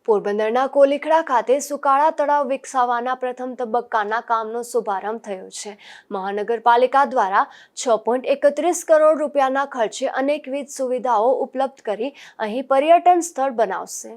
પોરબંદરના કોલીખડા ખાતે સુકાળા તળાવ વિકસાવવાના પ્રથમ તબક્કાના કામનો શુભારંભ થયો છે. મહાનગરપાલિકા દ્વારા 6.31 કરોડ રૂપિયાના ખર્ચે અનેકવિધ સુવિધાઓ ઉપલબ્ધ કરી અહીં પર્યટન સ્થળ બનાવશે.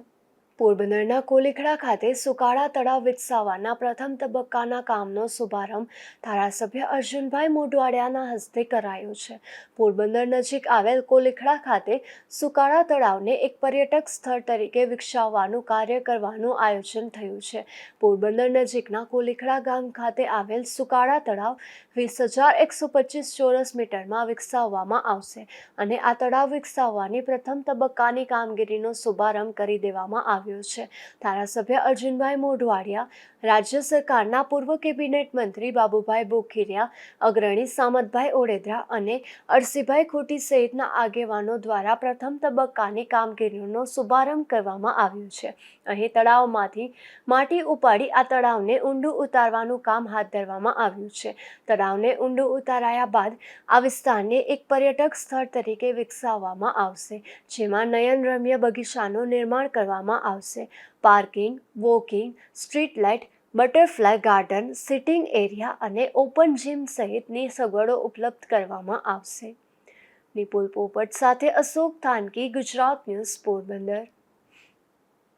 પોરબંદરના કોલીખડા ખાતે સુકાળા તળાવ વિકસાવવાના પ્રથમ તબક્કાના કામનો શુભારંભ ધારાસભ્ય અર્જુનભાઈ મોઢવાડિયાના હસ્તે કરાયો છે. પોરબંદર નજીક આવેલ કોલીખડા ખાતે સુકાળા તળાવને એક પર્યટક સ્થળ તરીકે વિકસાવવાનું કાર્ય કરવાનું આયોજન થયું છે. પોરબંદર નજીકના કોલીખડા ગામ ખાતે આવેલ સુકાળા તળાવ 20,125 ચોરસ મીટરમાં વિકસાવવામાં આવશે અને આ તળાવ વિકસાવવાની પ્રથમ તબક્કાની કામગીરીનો શુભારંભ કરી દેવામાં આવ્યો છે. ધારાસભ્ય અર્જુનભાઈ મોઢવાડિયા, રાજ્ય સરકારના પૂર્વ કેબિનેટ મંત્રી બાબુભાઈ બોખીરિયા, અગ્રણી સામતભાઈ ઓડેદરા અને અરસીભાઈ ખોટી સહિતના આગેવાનો દ્વારા પ્રથમ તબક્કાની કામગીરીનો શુભારંભ કરવામાં આવ્યો છે. અહીં તળાવમાંથી માટી ઉપાડી આ તળાવને ઊંડું ઉતારવાનું કામ હાથ ધરવામાં આવ્યું છે. તળાવને ઊંડું ઉતારાયા બાદ આ વિસ્તારને એક પર્યટક સ્થળ તરીકે વિકસાવવામાં આવશે, જેમાં નયનરમ્ય બગીચાનું નિર્માણ કરવામાં આવશે. Parking, walking, street light, butterfly garden, sitting area અને ઓપન જીમ સહિતની સગવડો ઉપલબ્ધ કરવામાં આવશે. નિપુલ પોપટ સાથે અશોક થાનકી, ગુજરાત ન્યૂઝ, પોરબંદર.